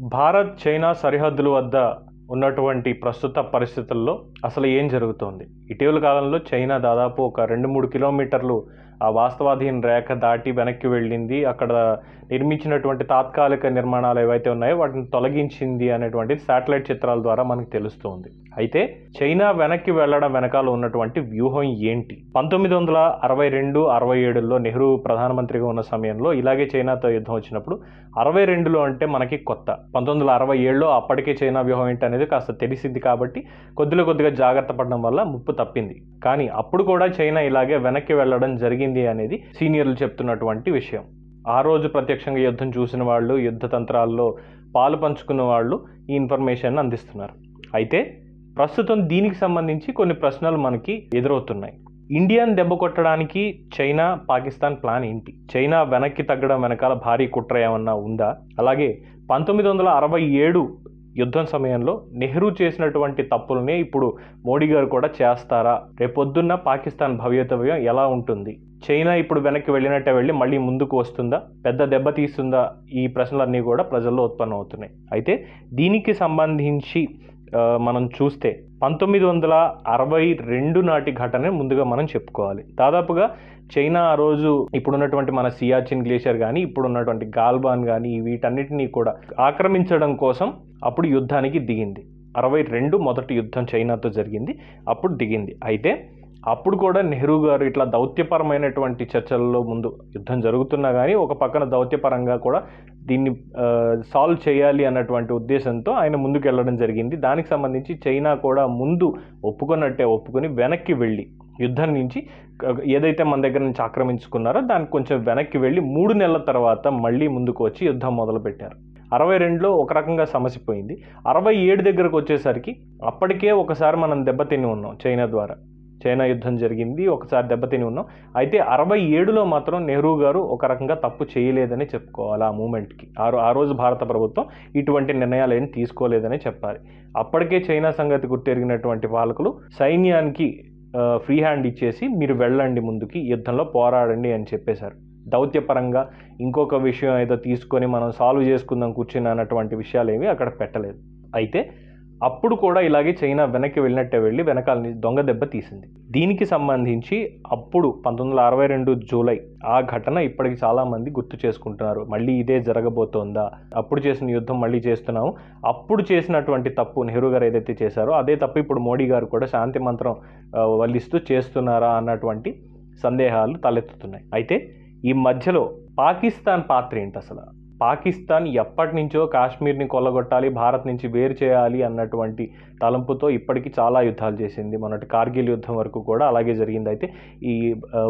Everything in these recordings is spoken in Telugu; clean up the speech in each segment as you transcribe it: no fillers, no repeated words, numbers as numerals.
భారత్ చైనా సరిహద్దుల వద్ద ఉన్నటువంటి ప్రస్తుత పరిస్థితుల్లో అసలు ఏం జరుగుతోంది? ఇటీవల కాలంలో చైనా దాదాపు ఒక 2-3 కిలోమీటర్లు ఆ వాస్తవాధీన రేఖ దాటి వెనక్కి వెళ్ళింది. అక్కడ నిర్మించినటువంటి తాత్కాలిక నిర్మాణాలు ఏవైతే ఉన్నాయో వాటిని తొలగించింది అనేటువంటిది శాటిలైట్ చిత్రాల ద్వారా మనకు తెలుస్తుంది. అయితే చైనా వెనక్కి వెళ్ళడం వెనకాల ఉన్నటువంటి వ్యూహం ఏంటి? 1962-67లో నెహ్రూ ప్రధానమంత్రిగా ఉన్న సమయంలో ఇలాగే చైనాతో యుద్ధం వచ్చినప్పుడు 62లో అంటే మనకి కొత్త. 1967లో అప్పటికే చైనా వ్యూహం ఏంటనేది కాస్త తెలిసింది కాబట్టి కొద్దిగా జాగ్రత్త పడడం వల్ల ముప్పు తప్పింది. కానీ అప్పుడు కూడా చైనా ఇలాగే వెనక్కి వెళ్ళడం జరిగింది అనేది సీనియర్లు చెప్తున్నటువంటి విషయం. ఆ రోజు ప్రత్యక్షంగా యుద్ధం చూసిన వాళ్ళు, యుద్ధ తంత్రాల్లో పాలు పంచుకున్న వాళ్ళు ఈ ఇన్ఫర్మేషన్ అందిస్తున్నారు. అయితే ప్రస్తుతం దీనికి సంబంధించి కొన్ని ప్రశ్నలు మనకి ఎదురవుతున్నాయి. ఇండియాను దెబ్బ కొట్టడానికి చైనా, పాకిస్తాన్ ప్లాన్ ఏంటి? చైనా వెనక్కి తగ్గడం వెనకాల భారీ కుట్ర ఏమన్నా ఉందా? అలాగే 1967 యుద్ధం సమయంలో నెహ్రూ చేసినటువంటి తప్పులనే ఇప్పుడు మోడీ గారు కూడా చేస్తారా? రేపొద్దున్న పాకిస్తాన్ భవితవ్యం ఎలా ఉంటుంది? చైనా ఇప్పుడు వెనక్కి వెళ్ళినట్టే వెళ్ళి మళ్ళీ ముందుకు వస్తుందా? పెద్ద దెబ్బ తీస్తుందా? ఈ ప్రశ్నలన్నీ కూడా ప్రజల్లో ఉత్పన్నం అవుతున్నాయి. అయితే దీనికి సంబంధించి మనం చూస్తే 1962 నాటి ఘటన ముందుగా మనం చెప్పుకోవాలి. దాదాపుగా చైనా ఆ రోజు ఇప్పుడున్నటువంటి మన సియాచిన్ గ్లేషియర్ కానీ, ఇప్పుడున్నటువంటి గాల్వాన్ కానీ వీటన్నిటినీ కూడా ఆక్రమించడం కోసం అప్పుడు యుద్ధానికి దిగింది. 62 మొదటి యుద్ధం చైనాతో జరిగింది, అప్పుడు దిగింది. అయితే అప్పుడు కూడా నెహ్రూ గారు ఇట్లా దౌత్యపరమైనటువంటి చర్చల్లో ముందు యుద్ధం జరుగుతున్నా కానీ ఒక పక్కన దౌత్యపరంగా కూడా దీన్ని సాల్వ్ చేయాలి అన్నటువంటి ఉద్దేశంతో ఆయన ముందుకు వెళ్ళడం జరిగింది. దానికి సంబంధించి చైనా కూడా ముందు ఒప్పుకున్నట్టే ఒప్పుకొని వెనక్కి వెళ్ళి యుద్ధం నుంచి ఏదైతే మన దగ్గర నుంచి ఆక్రమించుకున్నారో దానికి కొంచెం వెనక్కి వెళ్ళి 3 నెలల తర్వాత మళ్ళీ ముందుకు వచ్చి యుద్ధం మొదలుపెట్టారు. 62లో ఒక రకంగా సమసిపోయింది. 67 దగ్గరకు వచ్చేసరికి అప్పటికే ఒకసారి మనం దెబ్బతిని ఉన్నాం చైనా ద్వారా. చైనా యుద్ధం జరిగింది, ఒకసారి దెబ్బతిని ఉన్నాం. అయితే 67లో మాత్రం నెహ్రూ గారు ఒక రకంగా తప్పు చేయలేదని చెప్పుకోవాలి. ఆ మూమెంట్కి ఆ రోజు భారత ప్రభుత్వం ఇటువంటి నిర్ణయాలు ఏం తీసుకోలేదని చెప్పాలి. అప్పటికే చైనా సంగతి గుర్తెరిగినటువంటి పాలకులు సైన్యానికి ఫ్రీ హ్యాండ్ ఇచ్చేసి మీరు వెళ్ళండి ముందుకి, యుద్ధంలో పోరాడండి అని చెప్పేశారు. దౌత్యపరంగా ఇంకొక విషయం ఏదో తీసుకొని మనం సాల్వ్ చేసుకుందాం కూర్చుని అన్నటువంటి విషయాలు ఏవి అక్కడ పెట్టలేదు. అయితే అప్పుడు కూడా ఇలాగే చైనా వెనక్కి వెళ్ళినట్టే వెళ్ళి వెనకాల నుంచి దొంగ దెబ్బ తీసింది. దీనికి సంబంధించి అప్పుడు 1962 జూలై ఆ ఘటన ఇప్పటికి చాలామంది గుర్తు చేసుకుంటున్నారు. మళ్ళీ ఇదే జరగబోతోందా? అప్పుడు చేసిన యుద్ధం మళ్ళీ చేస్తున్నాము, అప్పుడు చేసినటువంటి తప్పు నెహ్రూ గారు ఏదైతే చేశారో అదే తప్పు ఇప్పుడు మోడీ గారు కూడా శాంతి మంత్రం వల్లిస్తూ చేస్తున్నారా అన్నటువంటి సందేహాలు తలెత్తుతున్నాయి. అయితే ఈ మధ్యలో పాకిస్తాన్ పాత్ర ఏంటి అసలు? పాకిస్తాన్ ఎప్పటి నుంచో కాశ్మీర్ని కొల్లగొట్టాలి, భారత్ నుంచి వేరు చేయాలి అన్నటువంటి తలంపుతో ఇప్పటికీ చాలా యుద్ధాలు చేసింది. మొన్నటి కార్గిల్ యుద్ధం వరకు కూడా అలాగే జరిగింది. అయితే ఈ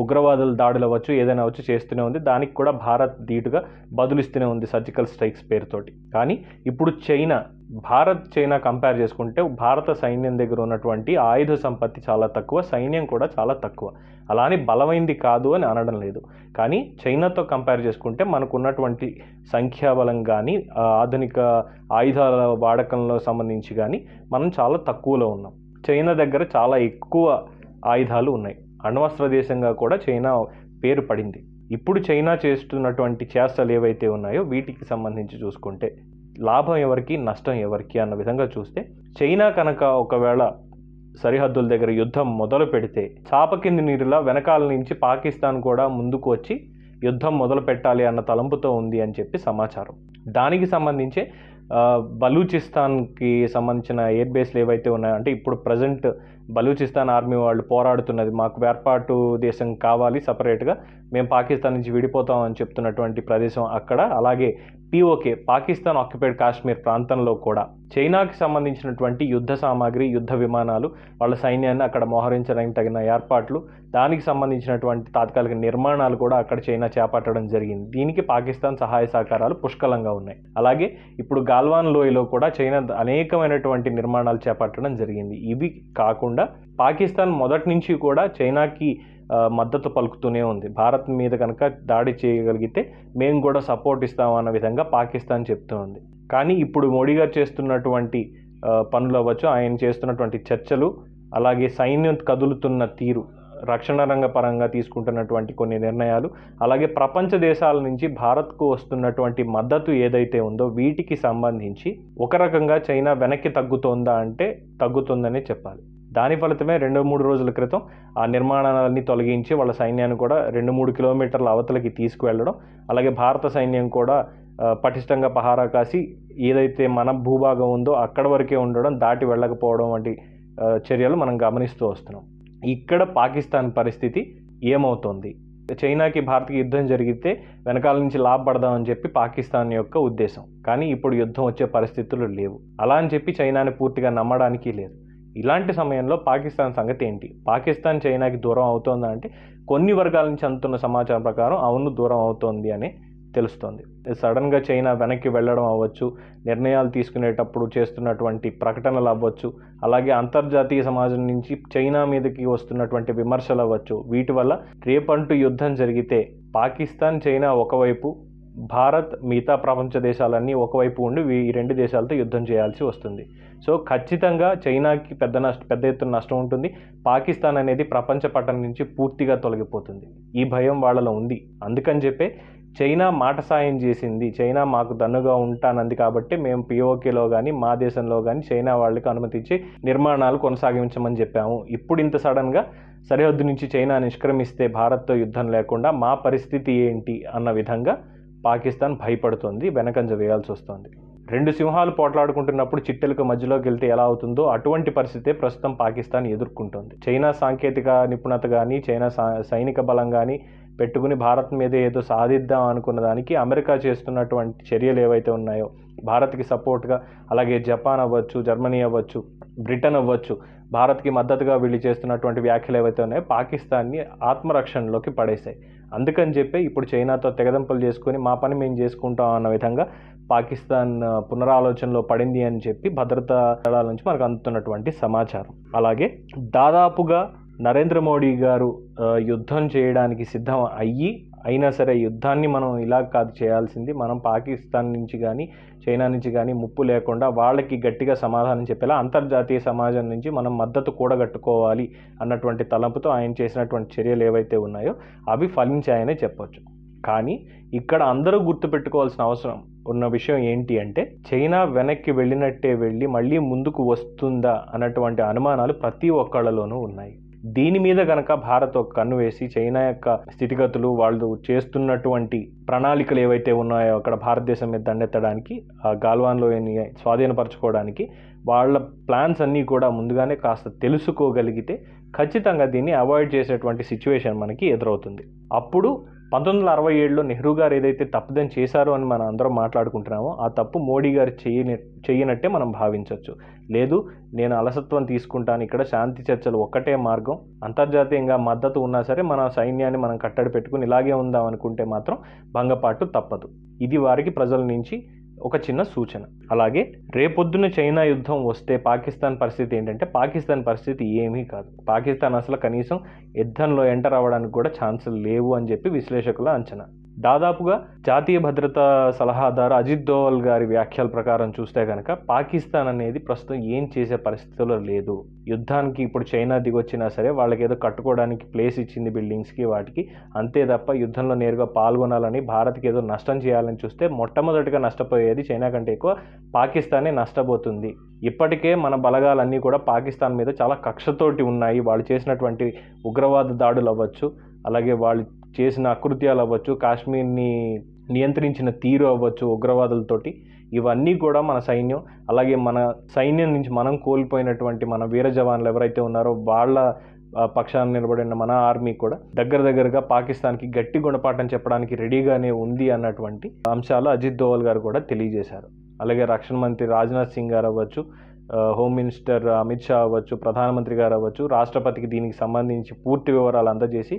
ఉగ్రవాదుల దాడులు అవ్వచ్చు, ఏదైనా అవ్వచ్చు చేస్తూనే ఉంది. దానికి కూడా భారత్ ధీటుగా బదులిస్తూనే ఉంది సర్జికల్ స్ట్రైక్స్ పేరుతోటి. కానీ ఇప్పుడు భారత్ చైనా కంపేర్ చేసుకుంటే భారత సైన్యం దగ్గర ఉన్నటువంటి ఆయుధ సంపత్తి చాలా తక్కువ, సైన్యం కూడా చాలా తక్కువ. అలానే బలమైంది కాదు అని అనడం లేదు. కానీ చైనాతో కంపేర్ చేసుకుంటే మనకు ఉన్నటువంటి సంఖ్యాబలం కానీ, ఆధునిక ఆయుధాల వాడకంలో సంబంధించి కానీ మనం చాలా తక్కువలో ఉన్నాం. చైనా దగ్గర చాలా ఎక్కువ ఆయుధాలు ఉన్నాయి. అణ్వస్త్ర దేశంగా కూడా చైనా పేరు పడింది. ఇప్పుడు చైనా చేస్తున్నటువంటి చేష్టలు ఏవైతే ఉన్నాయో వీటికి సంబంధించి చూసుకుంటే లాభం ఎవరికి, నష్టం ఎవరికి అన్న విధంగా చూస్తే చైనా కనుక ఒకవేళ సరిహద్దుల దగ్గర యుద్ధం మొదలు పెడితే చాప కింది నీరులా వెనకాల నుంచి పాకిస్తాన్ కూడా ముందుకు వచ్చి యుద్ధం మొదలు పెట్టాలి అన్న తలంపుతో ఉంది అని చెప్పి సమాచారం. దానికి సంబంధించే బలూచిస్తాన్కి సంబంధించిన ఎయిర్ బేస్లు ఏవైతే ఉన్నాయో, అంటే ఇప్పుడు ప్రజెంట్ బలూచిస్తాన్ ఆర్మీ వాళ్ళు పోరాడుతున్నది మాకు వేర్పాటు దేశం కావాలి, సపరేట్గా మేము పాకిస్తాన్ నుంచి విడిపోతామని చెప్తున్నటువంటి ప్రదేశం అక్కడ. అలాగే POK పాకిస్తాన్ ఆక్యుపైడ్ కాశ్మీర్ ప్రాంతంలో కూడా చైనాకి సంబంధించినటువంటి యుద్ధ సామాగ్రి, యుద్ధ విమానాలు, వాళ్ళ సైన్యాన్ని అక్కడ మోహరించడానికి తగిన ఏర్పాట్లు, దానికి సంబంధించినటువంటి తాత్కాలిక నిర్మాణాలు కూడా అక్కడ చైనా చేపట్టడం జరిగింది. దీనికి పాకిస్తాన్ సహాయ సహకారాలు పుష్కలంగా ఉన్నాయి. అలాగే ఇప్పుడు గాల్వాన్ లోయలో కూడా చైనా అనేకమైనటువంటి నిర్మాణాలు చేపట్టడం జరిగింది. ఇవి కాకుండా పాకిస్తాన్ మొదటి నుంచి కూడా చైనాకి మద్దతు పలుకుతూనే ఉంది. భారత్ మీద కనుక దాడి చేయగలిగితే మేము కూడా సపోర్ట్ ఇస్తామన్న విధంగా పాకిస్తాన్ చెప్తూ ఉంది. కానీ ఇప్పుడు మోడీ గారు చేస్తున్నటువంటి పనులు అవ్వచ్చు, ఆయన చేస్తున్నటువంటి చర్చలు, అలాగే సైన్యం కదులుతున్న తీరు, రక్షణ రంగ పరంగా తీసుకుంటున్నటువంటి కొన్ని నిర్ణయాలు, అలాగే ప్రపంచ దేశాల నుంచి భారత్కు వస్తున్నటువంటి మద్దతు ఏదైతే ఉందో వీటికి సంబంధించి ఒక రకంగా చైనా వెనక్కి తగ్గుతోందా అంటే తగ్గుతుందనే చెప్పాలి. దాని ఫలితమే 2-3 రోజుల క్రితం ఆ నిర్మాణాలన్నీ తొలగించి వాళ్ళ సైన్యాన్ని కూడా 2-3 కిలోమీటర్ల అవతలకి తీసుకువెళ్ళడం, అలాగే భారత సైన్యం కూడా పటిష్టంగా పహారా కాసి ఏదైతే మన భూభాగం ఉందో అక్కడ వరకే ఉండడం, దాటి వెళ్ళకపోవడం వంటి చర్యలు మనం గమనిస్తూ వస్తున్నాం. ఇక్కడ పాకిస్తాన్ పరిస్థితి ఏమవుతోంది? చైనాకి భారత్కి యుద్ధం జరిగితే వెనకాల నుంచి లాభపడదామని చెప్పి పాకిస్తాన్ యొక్క ఉద్దేశం. కానీ ఇప్పుడు యుద్ధం వచ్చే పరిస్థితులు లేవు. అలా అని చెప్పి చైనాని పూర్తిగా నమ్మడానికి లేదు. ఇలాంటి సమయంలో పాకిస్తాన్ సంగతి ఏంటి? పాకిస్తాన్ చైనాకి దూరం అవుతోందా అంటే కొన్ని వర్గాల నుంచి అందుతున్న సమాచారం ప్రకారం అవును దూరం అవుతోంది అని తెలుస్తోంది. సడన్గా చైనా వెనక్కి వెళ్ళడం అవ్వచ్చు, నిర్ణయాలు తీసుకునేటప్పుడు చేస్తున్నటువంటి ప్రకటనలు అవ్వచ్చు, అలాగే అంతర్జాతీయ సమాజం నుంచి చైనా మీదకి వస్తున్నటువంటి విమర్శలు అవ్వచ్చు. వీటి వల్ల రేపంటూ యుద్ధం జరిగితే పాకిస్తాన్ చైనా ఒకవైపు, భారత్ మిగతా ప్రపంచ దేశాలన్నీ ఒకవైపు ఉండి ఈ 2 దేశాలతో యుద్ధం చేయాల్సి వస్తుంది. సో ఖచ్చితంగా చైనాకి పెద్ద ఎత్తున నష్టం ఉంటుంది. పాకిస్తాన్ అనేది ప్రపంచ పటం నుంచి పూర్తిగా తొలగిపోతుంది. ఈ భయం వాళ్ళలో ఉంది. అందుకని చెప్పే చైనా మాట సాయం చేసింది. చైనా మాకు దన్నుగా ఉంటానంది కాబట్టి మేము పిఓకేలో కానీ మా దేశంలో కానీ చైనా వాళ్ళకి అనుమతించి నిర్మాణాలు కొనసాగించమని చెప్పాము. ఇప్పుడు ఇంత సడన్గా సరిహద్దు నుంచి చైనా నిష్క్రమిస్తే భారత్తో యుద్ధం లేకుండా మా పరిస్థితి ఏంటి అన్న విధంగా పాకిస్తాన్ భయపడుతుంది, వెనకంజ వేయాల్సి వస్తుంది. 2 సింహాలు పోట్లాడుకుంటున్నప్పుడు చిట్టెలకు మధ్యలోకి వెళ్తే ఎలా అవుతుందో అటువంటి పరిస్థితే ప్రస్తుతం పాకిస్తాన్ ఎదుర్కొంటుంది. చైనా సాంకేతిక నిపుణత కానీ, చైనా సైనిక బలం కానీ పెట్టుకుని భారత్ మీద ఏదో సాధిద్దాం అనుకున్న దానికి అమెరికా చేస్తున్నటువంటి చర్యలు ఏవైతే ఉన్నాయో భారత్కి సపోర్ట్గా, అలాగే జపాన్ అవ్వచ్చు, జర్మనీ అవ్వచ్చు, బ్రిటన్ అవ్వచ్చు, భారత్కి మద్దతుగా వీళ్ళు చేస్తున్నటువంటి వ్యాఖ్యలు ఏవైతే ఉన్నాయో పాకిస్తాన్ని ఆత్మరక్షణలోకి పడేశాయి. అందుకని చెప్పి ఇప్పుడు చైనాతో తెగదంపులు చేసుకుని మా పని మేము చేసుకుంటాం అన్న విధంగా పాకిస్తాన్ పునరాలోచనలో పడింది అని చెప్పి భద్రతా దళాల నుంచి మనకు అందుతున్నటువంటి సమాచారం. అలాగే దాదాపుగా నరేంద్ర మోడీ గారు యుద్ధం చేయడానికి సిద్ధం అయినా సరే యుద్ధాన్ని మనం ఇలా కాదు చేయాల్సింది, మనం పాకిస్తాన్ నుంచి కానీ చైనా నుంచి కానీ ముప్పు లేకుండా వాళ్ళకి గట్టిగా సమాధానం చెప్పేలా అంతర్జాతీయ సమాజం నుంచి మనం మద్దతు కూడగట్టుకోవాలి అన్నటువంటి తలంపుతో ఆయన చేసినటువంటి చర్యలు ఏవైతే ఉన్నాయో అవి ఫలించాయనే చెప్పొచ్చు. కానీ ఇక్కడ అందరూ గుర్తుపెట్టుకోవాల్సిన అవసరం ఉన్న విషయం ఏంటి అంటే చైనా వెనక్కి వెళ్ళినట్టే వెళ్ళి మళ్ళీ ముందుకు వస్తుందా అన్నటువంటి అనుమానాలు ప్రతి ఒక్కళ్ళలోనూ ఉన్నాయి. దీని మీద కనుక భారత్ ఒక కన్ను వేసి చైనా యొక్క స్థితిగతులు, వాళ్ళు చేస్తున్నటువంటి ప్రణాళికలు ఏవైతే ఉన్నాయో అక్కడ భారతదేశం మీద దండెత్తడానికి, ఆ గాల్వాన్లో స్వాధీనపరచుకోవడానికి వాళ్ళ ప్లాన్స్ అన్నీ కూడా ముందుగానే కాస్త తెలుసుకోగలిగితే ఖచ్చితంగా దీన్ని అవాయిడ్ చేసేటువంటి సిచ్యువేషన్ మనకి ఎదురవుతుంది. అప్పుడు 1967లో నెహ్రూ గారు ఏదైతే తప్పుదని చేశారో అని మనం అందరం మాట్లాడుకుంటున్నామో ఆ తప్పు మోడీ గారు చేయనట్టే మనం భావించవచ్చు. లేదు, నేను అలసత్వం తీసుకుంటాను, ఇక్కడ శాంతి చర్చలు ఒక్కటే మార్గం, అంతర్జాతీయంగా మద్దతు ఉన్నా సరే మన సైన్యాన్ని మనం కట్టడి పెట్టుకుని ఇలాగే ఉందాం అనుకుంటే మాత్రం భంగపాటు తప్పదు. ఇది వారికి ప్రజల నుంచి ఒక చిన్న సూచన. అలాగే రేపొద్దున చైనా యుద్ధం వస్తే పాకిస్తాన్ పరిస్థితి ఏంటంటే పాకిస్తాన్ పరిస్థితి ఏమీ కాదు. పాకిస్తాన్ అసలు కనీసం యుద్ధంలో ఎంటర్ అవ్వడానికి కూడా ఛాన్సులు లేవు అని చెప్పి విశ్లేషకుల అంచనా. దాదాపుగా జాతీయ భద్రతా సలహాదారు అజిత్ దోవల్ గారి వ్యాఖ్యల ప్రకారం చూస్తే కనుక పాకిస్తాన్ అనేది ప్రస్తుతం ఏం చేసే పరిస్థితుల్లో లేదు. యుద్ధానికి ఇప్పుడు చైనా దిగొచ్చినా సరే వాళ్ళకి ఏదో కట్టుకోవడానికి ప్లేస్ ఇచ్చింది బిల్డింగ్స్కి వాటికి, అంతే తప్ప యుద్ధంలో నేరుగా పాల్గొనాలని భారత్కి ఏదో నష్టం చేయాలని చూస్తే మొట్టమొదటిగా నష్టపోయేది చైనా కంటే ఎక్కువ పాకిస్తానే నష్టపోతుంది. ఇప్పటికే మన బలగాలన్నీ కూడా పాకిస్తాన్ మీద చాలా కక్షతోటి ఉన్నాయి. వాళ్ళు చేసినటువంటి ఉగ్రవాద దాడులు అవ్వచ్చు, అలాగే వాళ్ళు చేసిన అకృత్యాలు అవ్వచ్చు, కాశ్మీర్ని నియంత్రించిన తీరు అవ్వచ్చు ఉగ్రవాదులతోటి, ఇవన్నీ కూడా మన సైన్యం, అలాగే మన సైన్యం నుంచి మనం కోల్పోయినటువంటి మన వీర జవాన్లు ఎవరైతే ఉన్నారో వాళ్ళ పక్షాన నిలబడిన మన ఆర్మీ కూడా దగ్గరగా పాకిస్తాన్కి గట్టి గుణపాఠం చెప్పడానికి రెడీగానే ఉంది అన్నటువంటి అంశాలు అజిత్ దోవల్ గారు కూడా తెలియజేశారు. అలాగే రక్షణ మంత్రి రాజ్నాథ్ సింగ్ గారు అవ్వచ్చు, హోమ్ మినిస్టర్ అమిత్ షా అవ్వచ్చు, ప్రధానమంత్రి గారు అవ్వచ్చు, రాష్ట్రపతికి దీనికి సంబంధించి పూర్తి వివరాలు అందజేసి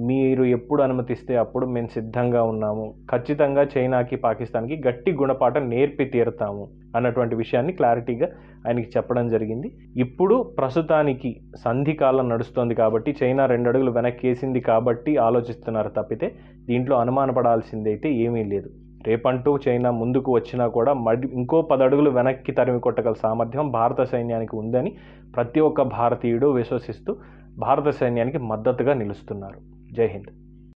మీరు ఎప్పుడు అనుమతిస్తే అప్పుడు మేము సిద్ధంగా ఉన్నాము, ఖచ్చితంగా చైనాకి పాకిస్తాన్కి గట్టి గుణపాఠం నేర్పి తీరుతాము అన్నటువంటి విషయాన్ని క్లారిటీగా ఆయనకి చెప్పడం జరిగింది. ఇప్పుడు ప్రస్తుతానికి సంధి కాలం నడుస్తోంది కాబట్టి చైనా 2 అడుగులు వెనక్కేసింది కాబట్టి ఆలోచిస్తున్నారు తప్పితే దీంట్లో అనుమానపడాల్సిందైతే ఏమీ లేదు. రేపంటూ చైనా ముందుకు వచ్చినా కూడా ఇంకో 10 అడుగులు వెనక్కి తరిమి కొట్టగల సామర్థ్యం భారత సైన్యానికి ఉందని ప్రతి ఒక్క భారతీయుడు విశ్వసిస్తూ భారత సైన్యానికి మద్దతుగా నిలుస్తున్నారు. జై హింద్.